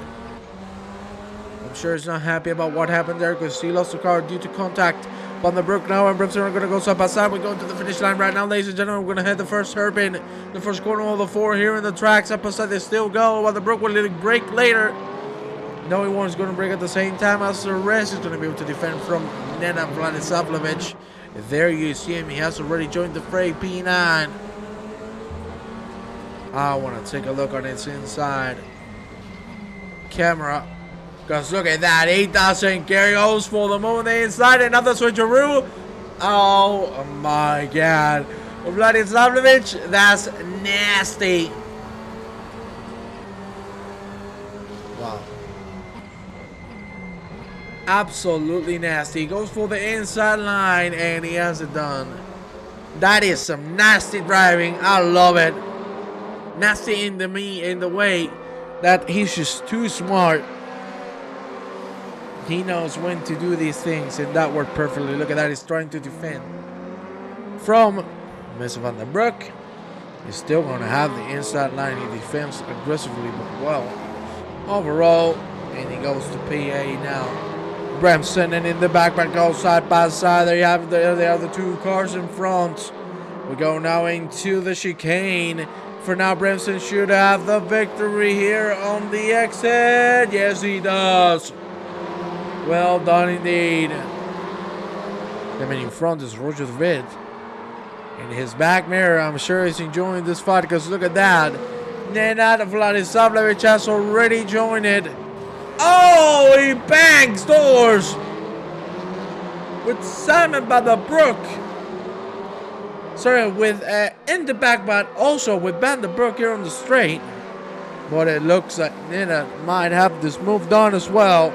I'm sure he's not happy about what happened there because he lost the car due to contact. Van der Broek now and Bremson are going to go side by side. We're going to the finish line right now, ladies and gentlemen. We're going to head the first hairpin, the first corner of the 4 here in the track. Side by side they still go. Van der Broek will break later. No, he won't. He's going to break at the same time as the rest. He's going to be able to defend from Nenad Vladislavljevic. There you see him. He has already joined the fray. P9. I want to take a look on its inside camera. Because look at that, he doesn't care. Goes for the moment inside. Another switcheroo. Oh my God. Vladislavljevic, that's nasty. Wow. Absolutely nasty. He goes for the inside line and he has it done. That is some nasty driving. I love it. Nasty in the way that he's just too smart. He knows when to do these things, and that worked perfectly. Look at that, he's trying to defend from Mr. Van der Broek. He's still going to have the inside line. He defends aggressively, but well. Overall, and he goes to PA now. Bremson, and in the back goes side by side. There you have the other 2 cars in front. We go now into the chicane. For now, Bremson should have the victory here on the exit. Yes, he does. Well done indeed. The man in front is Roger Vid. In his back mirror, I'm sure he's enjoying this fight because look at that. Nenad Vladislavljevic has already joined it. Oh, he bangs doors with Simon by the Brook. Sorry, with in the back, but also with Van the Brook here on the straight. But it looks like Nina might have this moved on as well.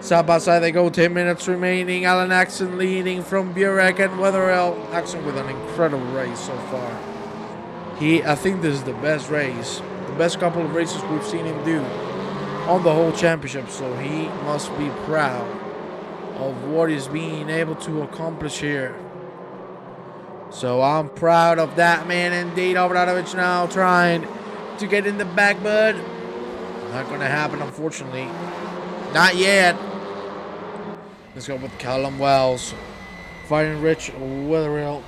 Side by side they go, 10 minutes remaining. Alan Axon leading from Burek and Wetherell. Axon with an incredible race so far. I think this is the best race. The best couple of races we've seen him do on the whole championship. So he must be proud of what he's being able to accomplish here. So I'm proud of that man indeed. Obradovic now trying to get in the back, bud. Not gonna happen, unfortunately. Not yet. Let's go with Callum Wells. Fighting Rich Wetherill.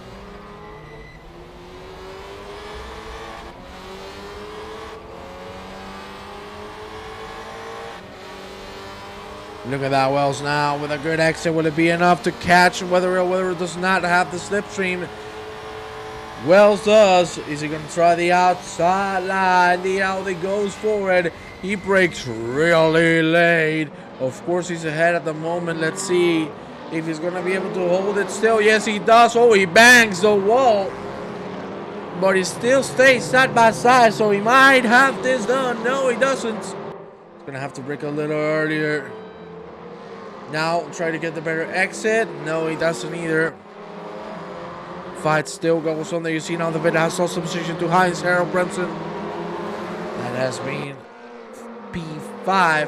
Look at that, Wells now with a good exit. Will it be enough to catch Wetherill? Wetherill does not have the slipstream. Wells does. Is he going to try the outside line? The out he goes forward. He breaks really late. Of course, he's ahead at the moment. Let's see if he's going to be able to hold it still. Yes, he does. Oh, he bangs the wall. But he still stays side by side, so he might have this done. No, he doesn't. He's going to have to break a little earlier. Now, try to get the better exit. No, he doesn't either. Fight still goes on there. You see now the bit has lost substitution to Heinz Harold Bremson. That has been P5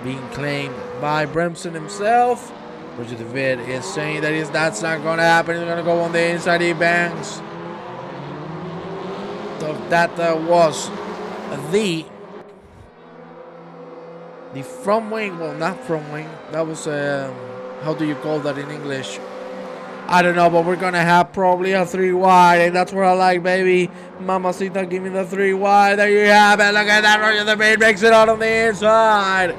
being claimed by Bremson himself. Richard David is saying that that's not going to happen. He's going to go on the inside. He bangs. So that was the front wing. Well, not front wing. That was how do you call that in English? I don't know, but we're going to have probably a 3 wide, and that's what I like, baby. Mamacita, give me the 3 wide. There you have it. Look at that. Roger the main makes it out on the inside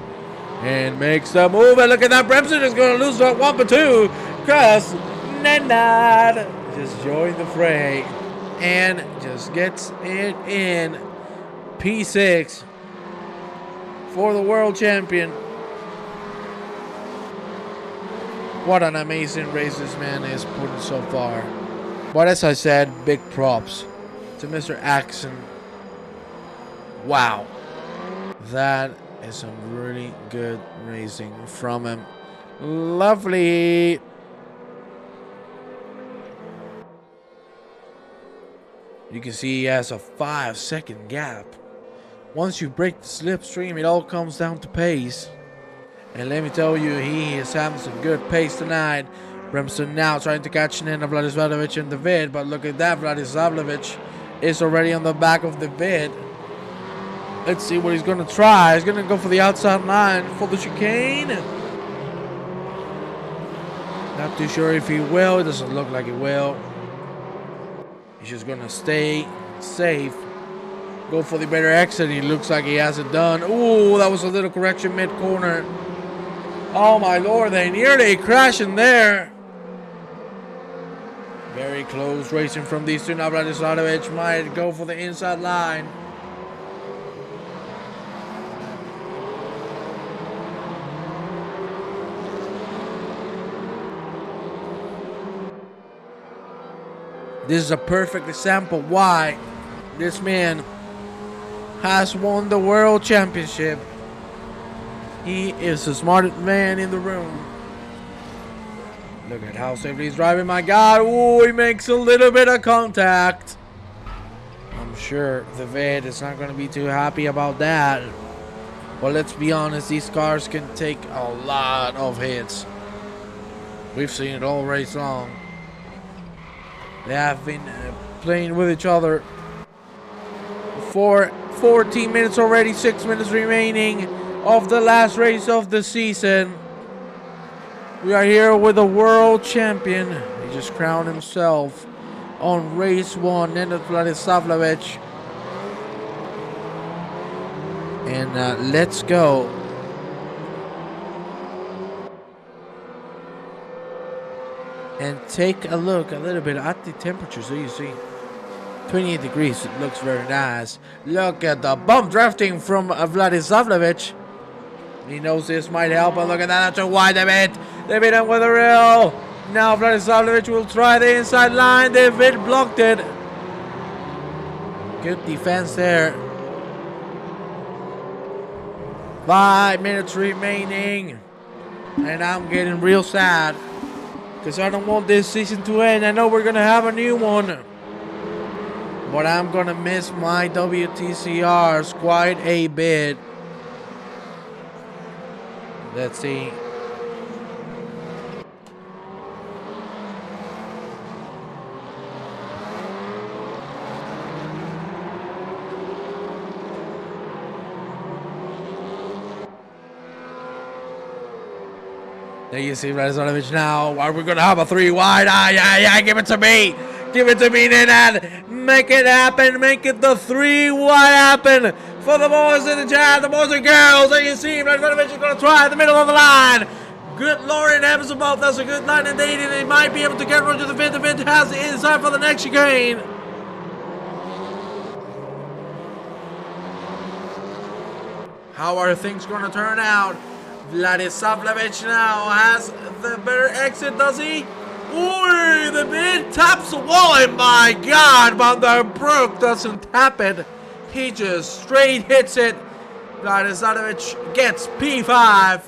and makes the move. And look at that. Bremson is going to lose that 1 but 2 because Nenad just joined the fray and just gets it in P6 for the world champion. What an amazing race this man is putting so far. But as I said, big props to Mr. Axon. Wow. That is some really good racing from him. Lovely. You can see he has a 5-second gap. Once you break the slipstream, it all comes down to pace. And let me tell you, he is having some good pace tonight. Bremson now trying to catch Nina Vladislavovich in the vid. But look at that, Vladislavovich is already on the back of the vid. Let's see what he's going to try. He's going to go for the outside line for the chicane. Not too sure if he will. It doesn't look like he will. He's just going to stay safe. Go for the better exit. He looks like he has it done. Ooh, that was a little correction mid-corner. Oh my lord, they nearly crashed in there. Very close racing from these two. Now Vladislavovich might go for the inside line. This is a perfect example why this man has won the world championship. He is the smartest man in the room. Look at how safely he's driving. My God. Ooh, he makes a little bit of contact. I'm sure the vet is not going to be too happy about that. But let's be honest, these cars can take a lot of hits. We've seen it all race long. They have been playing with each other for 14 minutes already, 6 minutes remaining of the last race of the season. We are here with the world champion. He just crowned himself on race 1, Nenad Vladislavovich. And let's go. And take a look a little bit at the temperature. So you see 28 degrees. It looks very nice. Look at the bump drafting from Vladislavovich. He knows this might help, and look at that. That's a wide bit. They beat him with a reel. Now Vladislavovich will try the inside line. They've blocked it. Good defense there. 5 minutes remaining. And I'm getting real sad. Because I don't want this season to end. I know we're going to have a new one. But I'm going to miss my WTCRs quite a bit. Let's see. There you see Razonovic now. Are we going to have a 3 wide? Give it to me. Give it to me, Nenad. Make it happen. Make it the 3 wide happen for the boys in the chat, the boys and girls. There you see Razonovic is going to try at the middle of the line. Good Lord, it happens above. That's a good 9 and 8, and they might be able to get run to the fifth. The fifth has the inside for the next chicane. How are things going to turn out? Vladislavovich now has the better exit, does he? Ooh, the mid taps the wall, and my God, Van der Broek doesn't tap it. He just straight hits it. Vladislavovich gets P5.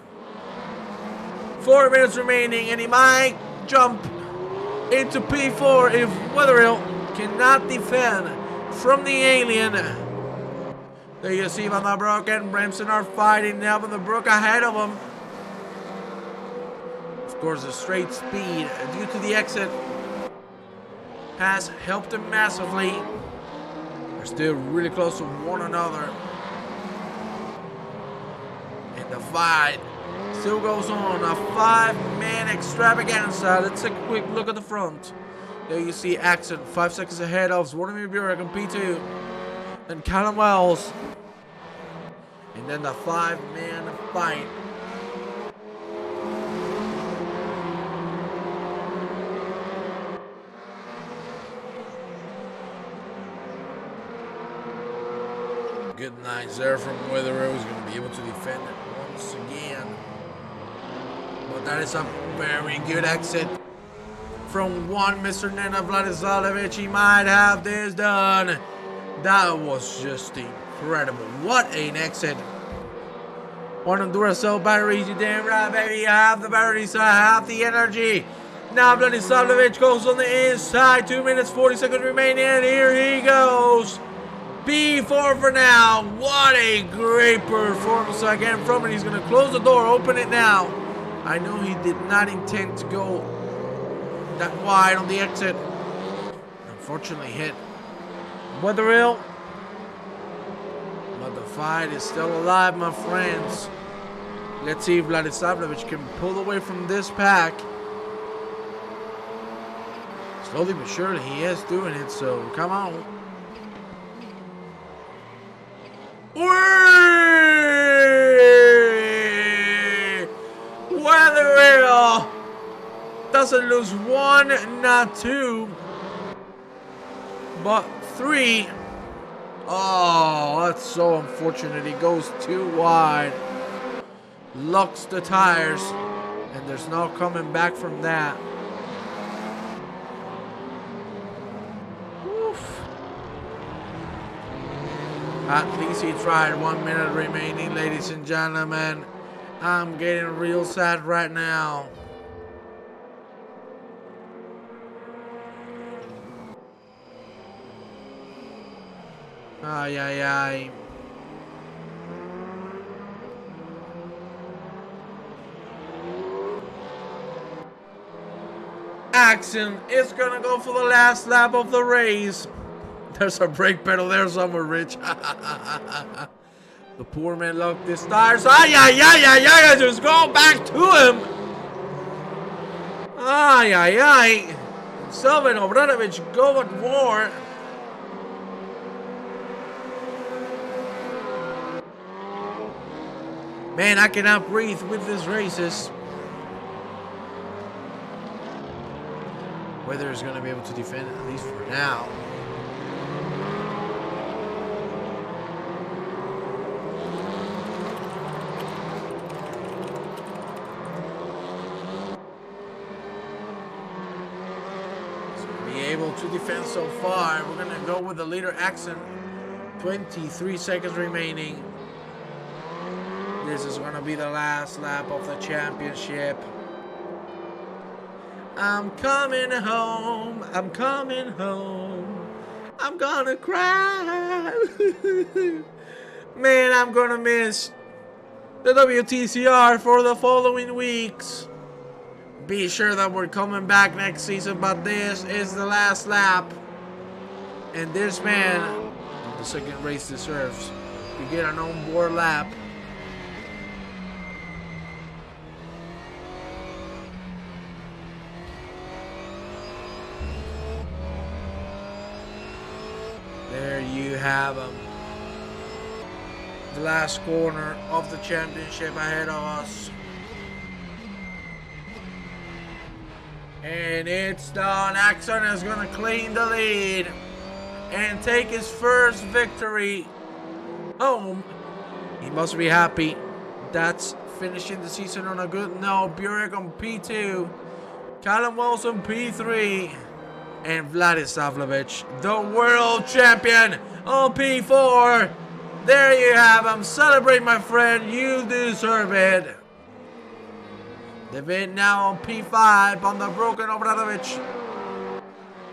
4 minutes remaining, and he might jump into P4 if Wetherill cannot defend from the alien. There you see Van der Broek and Bramson are fighting now. Van der Broek ahead of him. Of course, the straight speed due to the exit has helped him massively. They're still really close to one another. And the fight still goes on. A 5-man extravaganza. Let's take a quick look at the front. There you see Axon 5 seconds ahead of Zwardomir Burek on P2. Then Callum Wells. And then the 5-man fight. Good nines there from Wetherill. Who's going to be able to defend it once again. But that is a very good exit from one Mr. Nenad Vladislavovich. He might have this done. That was just incredible. What an exit. One on Duracell batteries. You damn right, baby. I have the batteries. I have the energy. Now Vladislavovich goes on the inside. 2 minutes, 40 seconds remaining. And here he goes. P4 for now. What a great performance again from him. He's going to close the door. Open it now. I know he did not intend to go that wide on the exit. Unfortunately hit Wetherill. But the fight is still alive, my friends. Let's see if Vladislavovich can pull away from this pack. Slowly but surely he is doing it, so come on. Wetherill doesn't lose 1, not 2, but 3. Oh, that's so unfortunate. He goes too wide. Locks the tires, and there's no coming back from that. Oof. At least he tried. 1 minute remaining, ladies and gentlemen. I'm getting real sad right now. Ay, ay, ay. Axon is gonna go for the last lap of the race. There's a brake pedal there somewhere, Rich. The poor man locked his tires. Ay, ay, ay, ay, ay, just go back to him. Ay, ay, ay. Selvin Obradovic go at war. Man, I cannot breathe with these races. Whether he's going to be able to defend it, at least for now. to defend so far. We're going to go with the leader accent. 23 seconds remaining. This is going to be the last lap of the championship. I'm coming home. I'm coming home. I'm gonna cry. Man, I'm gonna miss the WTCR for the following weeks. Be sure that we're coming back next season, but this is the last lap. And this man on the second race deserves to get an on-board lap. There you have him. The last corner of the championship ahead of us. And it's done. Axon is going to claim the lead and take his first victory home. He must be happy. That's finishing the season on a good note. Burek on P2. Callum Wilson P3. And Vladislavovich, the world champion, on P4. There you have him. Celebrate, my friend. You deserve it. The vid now on P5 on the broken Obradovich.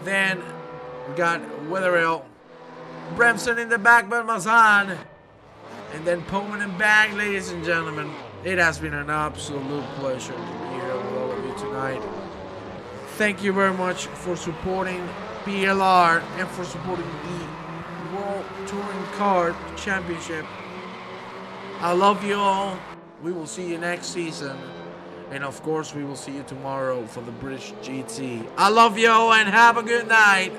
Then we got Witherill. Bremson in the back by Mazan. And then Pullman and Bag, ladies and gentlemen. It has been an absolute pleasure to be here with all of you tonight. Thank you very much for supporting PLR and for supporting the World Touring Car Championship. I love you all. We will see you next season. And of course, we will see you tomorrow for the British GT. I love you all and have a good night.